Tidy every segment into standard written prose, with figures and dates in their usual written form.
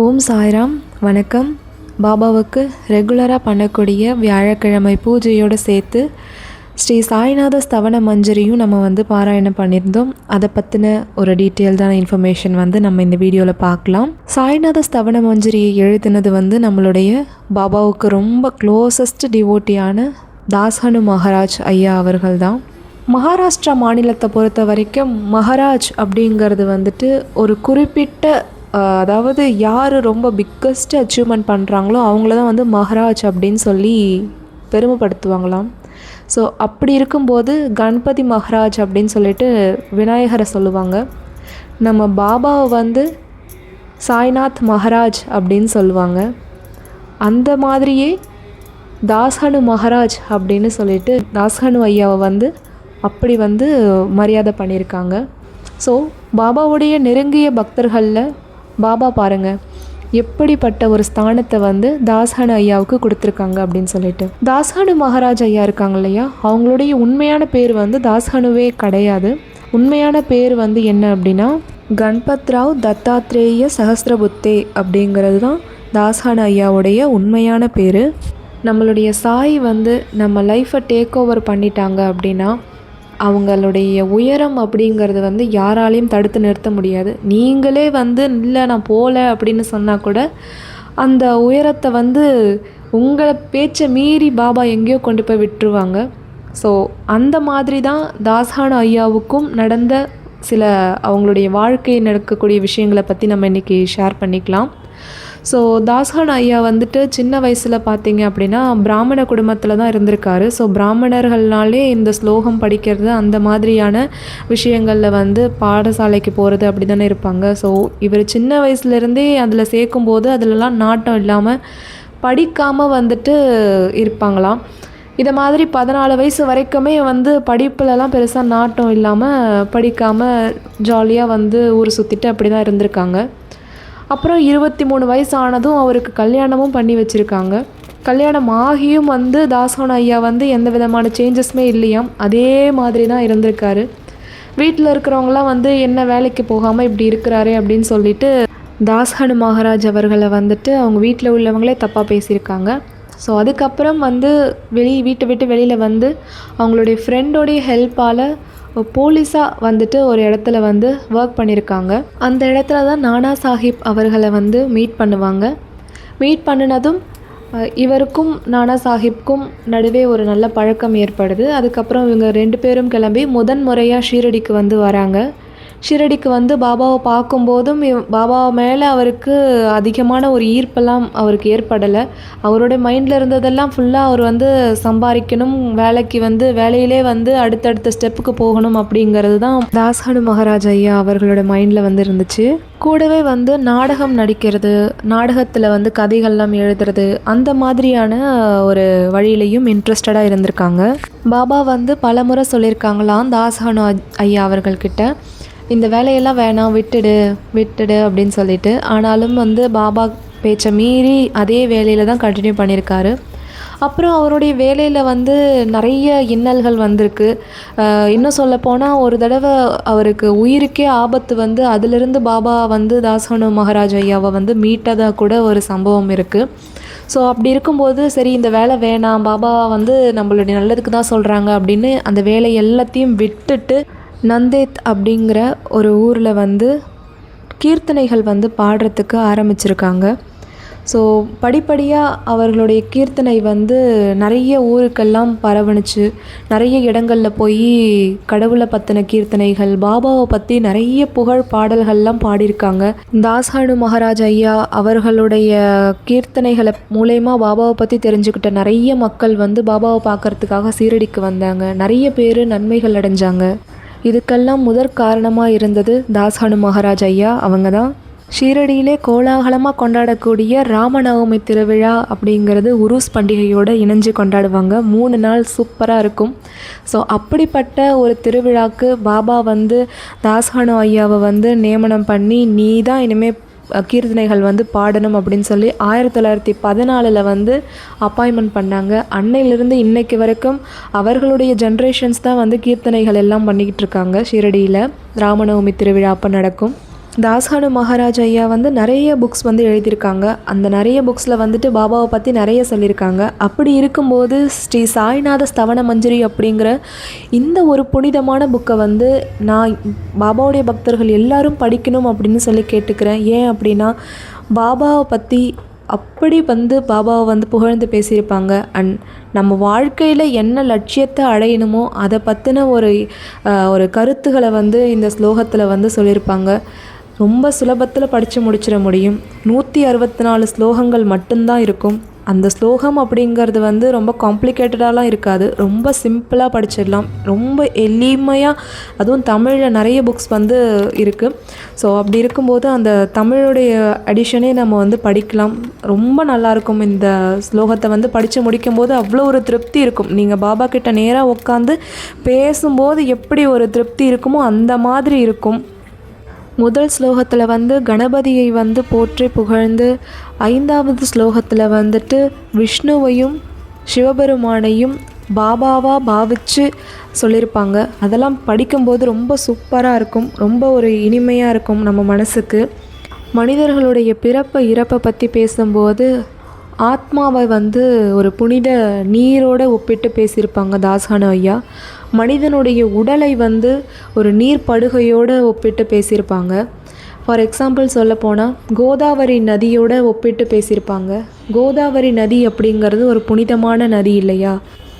ஓம் சாய்ராம். வணக்கம். பாபாவுக்கு ரெகுலராக பண்ணக்கூடிய வியாழக்கிழமை பூஜையோடு சேர்த்து ஸ்ரீ சாய்நாத ஸ்தவன மஞ்சரியும் நம்ம பாராயணம் பண்ணியிருந்தோம். அதை பற்றின ஒரு டீட்டெயில்டான இன்ஃபர்மேஷன் நம்ம இந்த வீடியோவில் பார்க்கலாம். சாய்நாத ஸ்தவன மஞ்சரியை எழுதினது நம்மளுடைய பாபாவுக்கு ரொம்ப க்ளோசஸ்ட் டிவோட்டியான தாஸ்ஹனு மகாராஜ் ஐயா அவர்கள் தான். மகாராஷ்டிரா மாநிலத்தை பொறுத்த வரைக்கும் மகாராஜ் அப்படிங்கிறது ஒரு குறிப்பிட்ட அதாவது யார் ரொம்ப பிக்கஸ்ட் அச்சீவ்மெண்ட் பண்ணுறாங்களோ அவங்கள தான் மகாராஜ் அப்படின்னு சொல்லி பெருமைப்படுத்துவாங்களாம். ஸோ அப்படி இருக்கும்போது கணபதி மகாராஜ் அப்படின்னு சொல்லிட்டு விநாயகரை சொல்லுவாங்க. நம்ம பாபாவை சாய்நாத் மகாராஜ் அப்படின்னு சொல்லுவாங்க. அந்த மாதிரியே தாஸ்ஹனு மகாராஜ் அப்படின்னு சொல்லிட்டு தாஸ்ஹனு ஐயாவை அப்படி மரியாதை பண்ணியிருக்காங்க. ஸோ பாபாவுடைய நெருங்கிய பக்தர்களில் பாபா பாருங்கள் எப்படிப்பட்ட ஒரு ஸ்தானத்தை தாஸ்ஹனு ஐயாவுக்கு கொடுத்துருக்காங்க அப்படின்னு சொல்லிட்டு. தாஸ்ஹனு மகாராஜ் ஐயா இருக்காங்க இல்லையா, அவங்களுடைய உண்மையான பேர் தாஸ்ஹனுவே கிடையாது. உண்மையான பேர் என்ன அப்படின்னா கணபத்ராவ் தத்தாத்ரேய சஹஸ்ரபுத்தே அப்படிங்கிறது தான் தாஸ்ஹனு ஐயாவுடைய உண்மையான பேர். நம்மளுடைய சாய் நம்ம லைஃப்பை டேக் ஓவர் பண்ணிட்டாங்க அப்படின்னா அவங்களுடைய உயரம் அப்படிங்கிறது யாராலையும் தடுத்து நிறுத்த முடியாது. நீங்களே இல்லை நான் போகல அப்படின்னு சொன்னால் கூட அந்த உயரத்தை உங்களை பேச்சை மீறி பாபா எங்கேயோ கொண்டு போய் விட்டுருவாங்க. ஸோ அந்த மாதிரி தான் தாஸ்ஹனு ஐயாவுக்கும் நடந்த சில அவங்களுடைய வாழ்க்கையில் நடக்கக்கூடிய விஷயங்களை பற்றி நம்ம இன்றைக்கி ஷேர் பண்ணிக்கலாம். ஸோ தாஸ்ஹனு ஐயா சின்ன வயசில் பார்த்தீங்க அப்படின்னா பிராமண குடும்பத்தில் தான் இருந்திருக்காரு. ஸோ பிராமணர்கள்னாலே இந்த ஸ்லோகம் படிக்கிறது அந்த மாதிரியான விஷயங்களில் பாடசாலைக்கு போகிறது அப்படி தானே இருப்பாங்க. ஸோ இவர் சின்ன வயசுலேருந்தே அதில் சேர்க்கும்போது அதிலலாம் நாட்டம் இல்லாமல் படிக்காமல் இருப்பாங்களாம். இதை மாதிரி 14 வயசு வரைக்குமே படிப்புலலாம் பெருசாக நாட்டம் இல்லாமல் படிக்காமல் ஜாலியாக ஊர் சுற்றிட்டு அப்படி தான் இருந்திருக்காங்க. அப்புறம் 23 வயசு ஆனதும் அவருக்கு கல்யாணமும் பண்ணி வச்சுருக்காங்க. கல்யாணம் ஆகியும் தாஸ்ஹனு ஐயா எந்த விதமான சேஞ்சஸுமே இல்லையாம், அதே மாதிரி தான் இருந்திருக்காரு. வீட்டில் இருக்கிறவங்களாம் என்ன வேலைக்கு போகாமல் இப்படி இருக்கிறாரே அப்படின்னு சொல்லிட்டு தாஸ்ஹனு மகாராஜ் அவர்களை அவங்க வீட்டில் உள்ளவங்களே தப்பாக பேசியிருக்காங்க. ஸோ அதுக்கப்புறம் வீட்டை விட்டு வெளியில் அவங்களுடைய ஃப்ரெண்டோடைய ஹெல்ப்பால் போலீஸாக ஒரு இடத்துல ஒர்க் பண்ணியிருக்காங்க. அந்த இடத்துல தான் நானா சாஹிப் அவர்களை மீட் பண்ணுவாங்க. மீட் பண்ணினதும் இவருக்கும் நானா சாஹிப்க்கும் நடுவே ஒரு நல்ல பழக்கம் ஏற்படுது. அதுக்கப்புறம் இவங்க 2 பேரும் கிளம்பி முறையாக ஷீரடிக்கு வராங்க. ஷீரடிக்கு பாபாவை பார்க்கும்போதும் பாபா மேலே அவருக்கு அதிகமான ஒரு ஈர்ப்பெல்லாம் அவருக்கு ஏற்படலை. அவருடைய மைண்டில் இருந்ததெல்லாம் ஃபுல்லாக அவர் சம்பாதிக்கணும், வேலைக்கு வேலையிலே அடுத்தடுத்த ஸ்டெப்புக்கு போகணும் அப்படிங்கிறது தான் தாஸ்ஹனு மகாராஜ் ஐயா அவர்களோட மைண்டில் இருந்துச்சு. கூடவே நாடகம் நடிக்கிறது, நாடகத்தில் கதைகள்லாம் எழுதுறது அந்த மாதிரியான ஒரு வழியிலையும் இன்ட்ரெஸ்டடாக இருந்திருக்காங்க. பாபா பல முறை சொல்லியிருக்காங்களாம் தாஸ்ஹனு ஐயா அவர்கள்கிட்ட, இந்த வேலையெல்லாம் வேணாம் விட்டுடு அப்படின்னு சொல்லிட்டு. ஆனாலும் பாபா பேச்சை மீறி அதே வேலையில் தான் கண்டினியூ பண்ணியிருக்காரு. அப்புறம் அவருடைய வேலையில் நிறைய இன்னல்கள் வந்திருக்கு. இன்னும் சொல்லப்போனால் ஒரு தடவை அவருக்கு உயிருக்கே ஆபத்து அதிலிருந்து பாபா தாஸ்ஹனு மகாராஜ் ஐயாவை மீட்டதாக கூட ஒரு சம்பவம் இருக்குது. ஸோ அப்படி இருக்கும்போது சரி இந்த வேலை வேணாம், பாபா நம்மளுடைய நல்லதுக்கு தான் சொல்கிறாங்க அப்படின்னு அந்த வேலை எல்லாத்தையும் விட்டுட்டு நந்தேத் அப்படிங்கிற ஒரு ஊரில் கீர்த்தனைகள் பாடுறதுக்கு ஆரம்பிச்சிருக்காங்க. ஸோ படிப்படியாக அவர்களுடைய கீர்த்தனை நிறைய ஊருக்கெல்லாம் பரவணுச்சு. நிறைய இடங்களில் போய் கடவுளை பற்றின கீர்த்தனைகள், பாபாவை பற்றி நிறைய புகழ் பாடல்கள்லாம் பாடியிருக்காங்க. தாஸ்ஹனு மகாராஜ் ஐயா அவர்களுடைய கீர்த்தனைகளை மூலயமா பாபாவை பற்றி தெரிஞ்சுக்கிட்ட நிறைய மக்கள் பாபாவை பார்க்குறதுக்காக சீரடிக்கு வந்தாங்க. நிறைய பேர் நன்மைகள் அடைஞ்சாங்க. இதுக்கெல்லாம் முதற் காரணமாக இருந்தது தாஸ்ஹனு மகாராஜ் ஐயா. அவங்க தான் ஷீரடியிலே கோலாகலமாக கொண்டாடக்கூடிய ராமநவமி திருவிழா அப்படிங்கிறது உருஸ் பண்டிகையோடு இணைஞ்சு கொண்டாடுவாங்க. 3 நாள் சூப்பராக இருக்கும். ஸோ அப்படிப்பட்ட ஒரு திருவிழாக்கு பாபா தாஸ்ஹனு ஐயாவை நியமனம் பண்ணி நீ தான் இனிமேல் கீர்த்தனைகள் பாடணும் அப்படின்னு சொல்லி 1914 அப்பாயின்மெண்ட் பண்ணாங்க. அன்னையிலிருந்து இன்னைக்கு வரைக்கும் அவர்களுடைய ஜென்ரேஷன்ஸ் தான் கீர்த்தனைகள் எல்லாம் பண்ணிக்கிட்டு இருக்காங்க. ஷீரடியில் ராமநவமி திருவிழா அப்போ நடக்கும். தாஸ்கானு மகாராஜ் ஐயா வந்து நிறைய புக்ஸ் வந்து எழுதியிருக்காங்க. அந்த நிறைய புக்ஸில் வந்துட்டு பாபாவை பற்றி நிறைய சொல்லியிருக்காங்க. அப்படி இருக்கும்போது ஸ்ரீ சாய்நாத ஸ்தவன மஞ்சரி அப்படிங்கிற இந்த ஒரு புனிதமான புக்கை வந்து நான் பாபாவுடைய பக்தர்கள் எல்லாரும் படிக்கணும் அப்படின்னு சொல்லி கேட்டுக்கிறேன். ஏன் அப்படின்னா பாபாவை பற்றி அப்படி வந்து பாபாவை வந்து புகழ்ந்து பேசியிருப்பாங்க. அண்ட் நம்ம வாழ்க்கையில் என்ன லட்சியத்தை அடையணுமோ அதை பற்றின ஒரு கருத்துக்களை வந்து இந்த ஸ்லோகத்தில் வந்து சொல்லியிருப்பாங்க. ரொம்ப சுலபத்தில் படித்து முடிச்சிட முடியும். 164 ஸ்லோகங்கள் மட்டும்தான் இருக்கும். அந்த ஸ்லோகம் அப்படிங்கிறது வந்து ரொம்ப காம்ப்ளிகேட்டடாலாம் இருக்காது. ரொம்ப சிம்பிளாக படிச்சிடலாம். ரொம்ப எளிமையாக, அதுவும் தமிழில் நிறைய புக்ஸ் வந்து இருக்குது. ஸோ அப்படி இருக்கும்போது அந்த தமிழுடைய எடிஷனே நம்ம வந்து படிக்கலாம். ரொம்ப நல்லாயிருக்கும். இந்த ஸ்லோகத்தை வந்து படித்து முடிக்கும்போது அவ்வளோ ஒரு திருப்தி இருக்கும். நீங்கள் பாபா கிட்ட நேராக உட்காந்து பேசும்போது எப்படி ஒரு திருப்தி இருக்குமோ அந்த மாதிரி இருக்கும். முதல் ஸ்லோகத்தில் வந்து கணபதியை வந்து போற்றி புகழ்ந்து, 5வது ஸ்லோகத்தில் வந்துட்டு விஷ்ணுவையும் சிவபெருமானையும் பாபாவாக பாவித்து சொல்லியிருப்பாங்க. அதெல்லாம் படிக்கும்போது ரொம்ப சூப்பராக இருக்கும். ரொம்ப ஒரு இனிமையாக இருக்கும் நம்ம மனசுக்கு. மனிதர்களுடைய பிறப்பை இறப்பை பற்றி பேசும்போது ஆத்மாவை வந்து ஒரு புனித நீரோடு ஒப்பிட்டு பேசியிருப்பாங்க தாஸ்கானு ஐயா. மனிதனுடைய உடலை வந்து ஒரு நீர் படுகையோடு ஒப்பிட்டு பேசியிருப்பாங்க. ஃபார் எக்ஸாம்பிள் சொல்லப்போனால் கோதாவரி நதியோடு ஒப்பிட்டு பேசியிருப்பாங்க. கோதாவரி நதி அப்படிங்கிறது ஒரு புனிதமான நதி இல்லையா?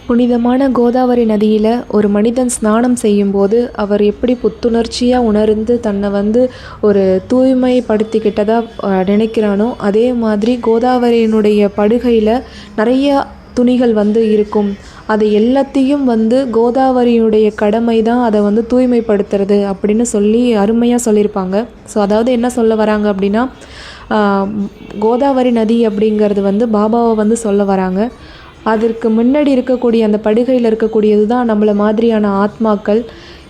புனிதமான கோதாவரி நதியில் ஒரு மனிதன் ஸ்நானம் செய்யும்போது அவர் எப்படி புத்துணர்ச்சியாக உணர்ந்து தன்னை வந்து ஒரு தூய்மைப்படுத்திக்கிட்டதாக நினைக்கிறானோ, அதே மாதிரி கோதாவரியினுடைய படுகையில் நிறைய துணிகள் வந்து இருக்கும். அது எல்லாத்தையும் வந்து கோதாவரியுடைய கடமை தான் அதை வந்து தூய்மைப்படுத்துறது அப்படின்னு சொல்லி அருமையாக சொல்லியிருப்பாங்க. ஸோ அதாவது என்ன சொல்ல வராங்க அப்படின்னா, கோதாவரி நதி அப்படிங்கிறது வந்து பாபாவை வந்து சொல்ல வராங்க. அதற்கு முன்னாடி இருக்கக்கூடிய அந்த படுகையில் இருக்கக்கூடியது தான் நம்மளை மாதிரியான ஆத்மாக்கள்.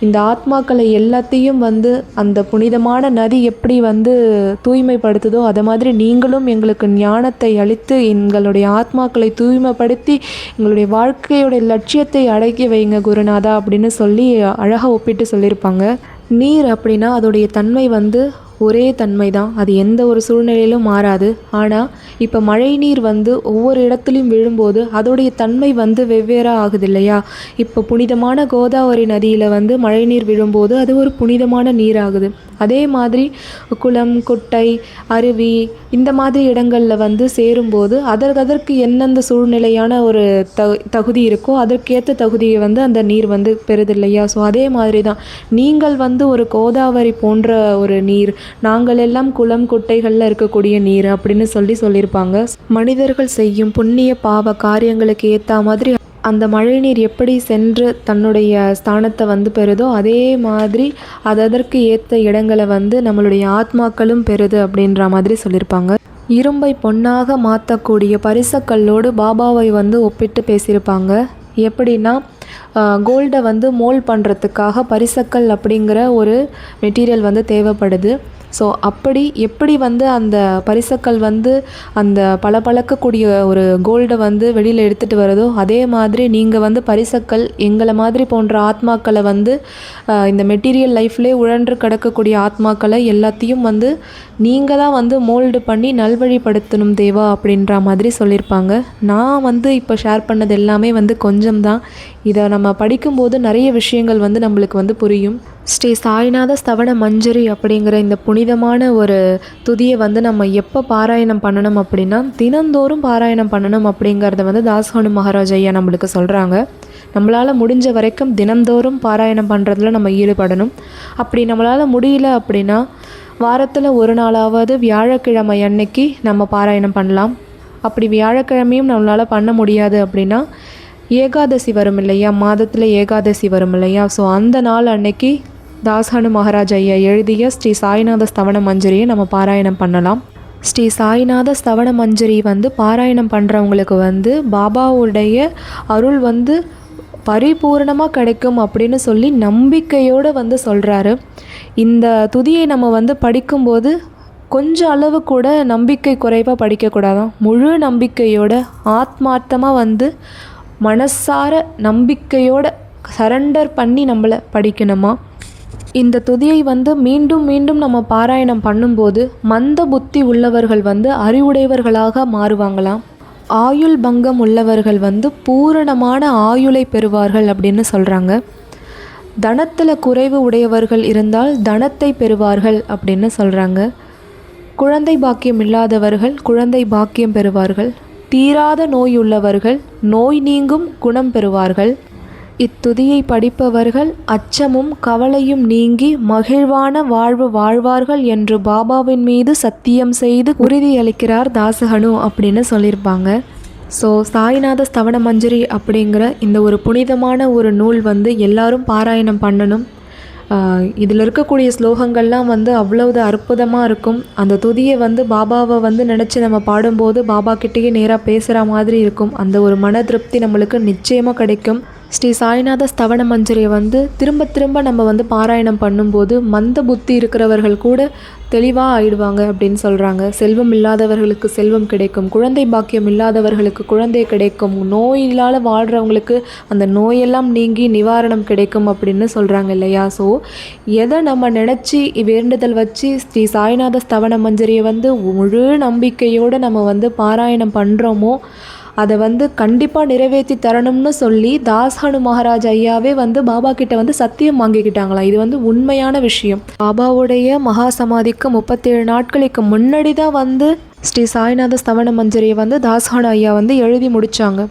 இந்த ஆத்மாக்களை எல்லாத்தையும் வந்து அந்த புனிதமான நதி எப்படி வந்து தூய்மைப்படுத்துதோ அதை மாதிரி நீங்களும் எங்களுக்கு ஞானத்தை அளித்து எங்களுடைய ஆத்மாக்களை தூய்மைப்படுத்தி எங்களுடைய வாழ்க்கையோட லட்சியத்தை அடக்கி வைங்க குருநாதா அப்படின்னு சொல்லி அழகாக ஒப்பிட்டு சொல்லியிருப்பாங்க. நீர் அப்படின்னா அதோடைய தன்மை வந்து ஒரே தன்மை தான். அது எந்த ஒரு சூழ்நிலையிலும் மாறாது. ஆனால் இப்போ மழை நீர் வந்து ஒவ்வொரு இடத்துலையும் விழும்போது அதோடைய தன்மை வந்து வெவ்வேறாக ஆகுது இல்லையா? இப்போ புனிதமான கோதாவரி நதியில் வந்து மழை நீர் விழும்போது அது ஒரு புனிதமான நீர் ஆகுது. அதே மாதிரி குளம், குட்டை, அருவி இந்த மாதிரி இடங்களில் வந்து சேரும்போது அதற்கு எந்தெந்த சூழ்நிலையான ஒரு தகுதி இருக்கோ அதற்கேற்ற தகுதியை வந்து அந்த நீர் வந்து பெறுது இல்லையா? ஸோ அதே மாதிரி தான் நீங்கள் வந்து ஒரு கோதாவரி போன்ற ஒரு நீர், நாங்கள் எல்லாம் குளம், குட்டைகளில் இருக்கக்கூடிய நீர் அப்படின்னு சொல்லியிருப்பாங்க. மனிதர்கள் செய்யும் புண்ணிய பாவ காரியங்களுக்கு ஏற்ற மாதிரி அந்த மழைநீர் எப்படி சென்று தன்னுடைய ஸ்தானத்தை வந்து பெறுதோ அதே மாதிரி அதற்கு ஏற்ற இடங்களை வந்து நம்மளுடைய ஆத்மாக்களும் பெறுது அப்படின்ற மாதிரி சொல்லியிருப்பாங்க. இரும்பை பொன்னாக மாற்றக்கூடிய பரிசக்கல்லோடு பாபாவை வந்து ஒப்பிட்டு பேசியிருப்பாங்க. எப்படின்னா கோல்டை வந்து மோல்ட் பண்ணுறதுக்காக பரிசக்கல் அப்படிங்கிற ஒரு மெட்டீரியல் வந்து தேவைப்படுது. ஸோ எப்படி வந்து அந்த பரிசக்கல் வந்து அந்த பளபளக்கக்கூடிய ஒரு கோல்டை வந்து வெளியில் எடுத்துகிட்டு வருதோ அதே மாதிரி நீங்கள் வந்து பரிசக்கல் எங்களை மாதிரி போன்ற ஆத்மாக்களை வந்து இந்த மெட்டீரியல் லைஃப்லேயே உழன்று கிடக்கக்கூடிய ஆத்மாக்களை எல்லாத்தையும் வந்து நீங்கள் தான் வந்து மோல்டு பண்ணி நல்வழிப்படுத்தணும் தேவா அப்படின்ற மாதிரி சொல்லியிருப்பாங்க. நான் வந்து இப்போ ஷேர் பண்ணது எல்லாமே வந்து கொஞ்சம் தான். இதை நம்ம படிக்கும்போது நிறைய விஷயங்கள் வந்து நம்மளுக்கு வந்து புரியும். ஸ்ரீ சாய்நாத ஸ்தவன மஞ்சரி அப்படிங்கிற இந்த புனிதமான ஒரு துதியை வந்து நம்ம எப்போ பாராயணம் பண்ணணும் அப்படின்னா தினந்தோறும் பாராயணம் பண்ணணும் அப்படிங்கிறத வந்து தாஸ்கானு மகாராஜ் ஐயா நம்மளுக்கு சொல்கிறாங்க. நம்மளால் முடிஞ்ச வரைக்கும் தினந்தோறும் பாராயணம் பண்ணுறதுல நம்ம ஈடுபடணும். அப்படி நம்மளால் முடியல அப்படின்னா வாரத்தில் ஒரு நாளாவது வியாழக்கிழமை அன்னைக்கு நம்ம பாராயணம் பண்ணலாம். அப்படி வியாழக்கிழமையும் நம்மளால் பண்ண முடியாது அப்படின்னா ஏகாதசி வரும் இல்லையா, மாதத்தில் ஏகாதசி வரும் இல்லையா, ஸோ அந்த நாள் அன்னைக்கு தாஸ்கானு மகாராஜ் ஐயா எழுதிய ஸ்ரீ சாய்நாத ஸ்தவன மஞ்சரியை நம்ம பாராயணம் பண்ணலாம். ஸ்ரீ சாய்நாத ஸ்தவன மஞ்சரி வந்து பாராயணம் பண்ணுறவங்களுக்கு வந்து பாபாவுடைய அருள் வந்து பரிபூர்ணமாக கிடைக்கும் அப்படின்னு சொல்லி நம்பிக்கையோடு வந்து சொல்கிறாரு. இந்த துதியை நம்ம வந்து படிக்கும்போது கொஞ்சம் அளவு கூட நம்பிக்கை குறைவாக படிக்கக்கூடாதான். முழு நம்பிக்கையோட ஆத்மார்த்தமாக வந்து மனசார நம்பிக்கையோட சரண்டர் பண்ணி நம்மளை படிக்கணுமா. இந்த துதியை வந்து மீண்டும் மீண்டும் நம்ம பாராயணம் பண்ணும்போது மந்த புத்தி உள்ளவர்கள் வந்து அறிவுடையவர்களாக மாறுவாங்களாம். ஆயுள் பங்கம் உள்ளவர்கள் வந்து பூரணமான ஆயுளை பெறுவார்கள் அப்படின்னு சொல்கிறாங்க. தனத்தில் குறைவு உடையவர்கள் இருந்தால் தனத்தை பெறுவார்கள் அப்படின்னு சொல்கிறாங்க. குழந்தை பாக்கியம் இல்லாதவர்கள் குழந்தை பாக்கியம் பெறுவார்கள். தீராத நோய் உள்ளவர்கள் நோய் நீங்கும் குணம் பெறுவார்கள். இத்துதியை படிப்பவர்கள் அச்சமும் கவலையும் நீங்கி மகிழ்வான வாழ்வு வாழ்வார்கள் என்று பாபாவின் மீது சத்தியம் செய்து உறுதியளிக்கிறார் தாசகனு அப்படின்னு சொல்லியிருப்பாங்க. ஸோ சாய்நாத ஸ்தவன மஞ்சரி அப்படிங்கிற இந்த ஒரு புனிதமான ஒரு நூல் வந்து எல்லாரும் பாராயணம் பண்ணணும். இதில் இருக்கக்கூடிய ஸ்லோகங்கள்லாம் வந்து அவ்வளவு அற்புதமாக இருக்கும். அந்த துதியை வந்து பாபாவை வந்து நினச்சி நம்ம பாடும்போது பாபா கிட்டேயே நேராக பேசுகிற மாதிரி இருக்கும். அந்த ஒரு மன திருப்தி நம்மளுக்கு நிச்சயமாக கிடைக்கும். ஸ்ரீ சாய்நாத ஸ்தவன மஞ்சரியை வந்து திரும்ப திரும்ப நம்ம வந்து பாராயணம் பண்ணும்போது மந்த புத்தி இருக்கிறவர்கள் கூட தெளிவாக ஆயிடுவாங்க அப்படின்னு சொல்கிறாங்க. செல்வம் இல்லாதவர்களுக்கு செல்வம் கிடைக்கும், குழந்தை பாக்கியம் இல்லாதவர்களுக்கு குழந்தை கிடைக்கும், நோயினால் வாழ்கிறவங்களுக்கு அந்த நோயெல்லாம் நீங்கி நிவாரணம் கிடைக்கும் அப்படின்னு சொல்கிறாங்க இல்லையா. ஸோ எதை நம்ம நினச்சி வேண்டுதல் வச்சு ஸ்ரீ சாய்நாத ஸ்தவன மஞ்சரியை வந்து முழு நம்பிக்கையோடு நம்ம வந்து பாராயணம் பண்ணுறோமோ அதை வந்து கண்டிப்பாக நிறைவேற்றி தரணும்னு சொல்லி தாஸ்ஹனு மகாராஜ் ஐயாவே வந்து பாபா கிட்ட வந்து சத்தியம் வாங்கிக்கிட்டாங்களாம். இது வந்து உண்மையான விஷயம். பாபாவுடைய மகா சமாதிக்கு 37 நாட்களுக்கு முன்னாடி தான் வந்து ஸ்ரீ சாய்நாத ஸ்தவன மஞ்சரியை வந்து தாஸ்ஹனு ஐயா வந்து எழுதி முடித்தாங்க.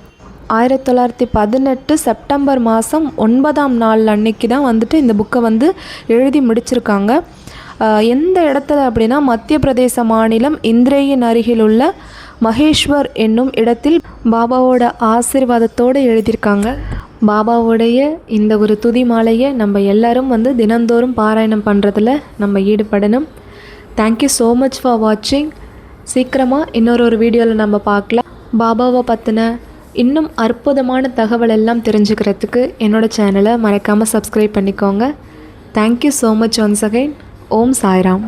1918 செப்டம்பர் மாதம் 9ஆம் நாள் அன்னைக்கு தான் வந்துட்டு இந்த புக்கை வந்து எழுதி முடிச்சிருக்காங்க. எந்த இடத்துல அப்படின்னா மத்திய பிரதேச மாநிலம் இந்திரேயின் அருகில் உள்ள மகேஷ்வர் என்னும் இடத்தில் பாபாவோட ஆசீர்வாதத்தோடு எழுதியிருக்காங்க. பாபாவுடைய இந்த ஒரு துதி மாலையை நம்ம எல்லாரும் வந்து தினந்தோறும் பாராயணம் பண்ணுறதுல நம்ம ஈடுபடணும். தேங்க்யூ ஸோ மச் ஃபார் வாட்சிங். சீக்கிரமாக இன்னொரு வீடியோவில் நம்ம பார்க்கலாம். பாபாவை பற்றின இன்னும் அற்புதமான தகவல் எல்லாம் தெரிஞ்சுக்கிறதுக்கு என்னோடய சேனலை மறக்காமல் சப்ஸ்கிரைப் பண்ணிக்கோங்க. Thank you so much once again. Om Sairam.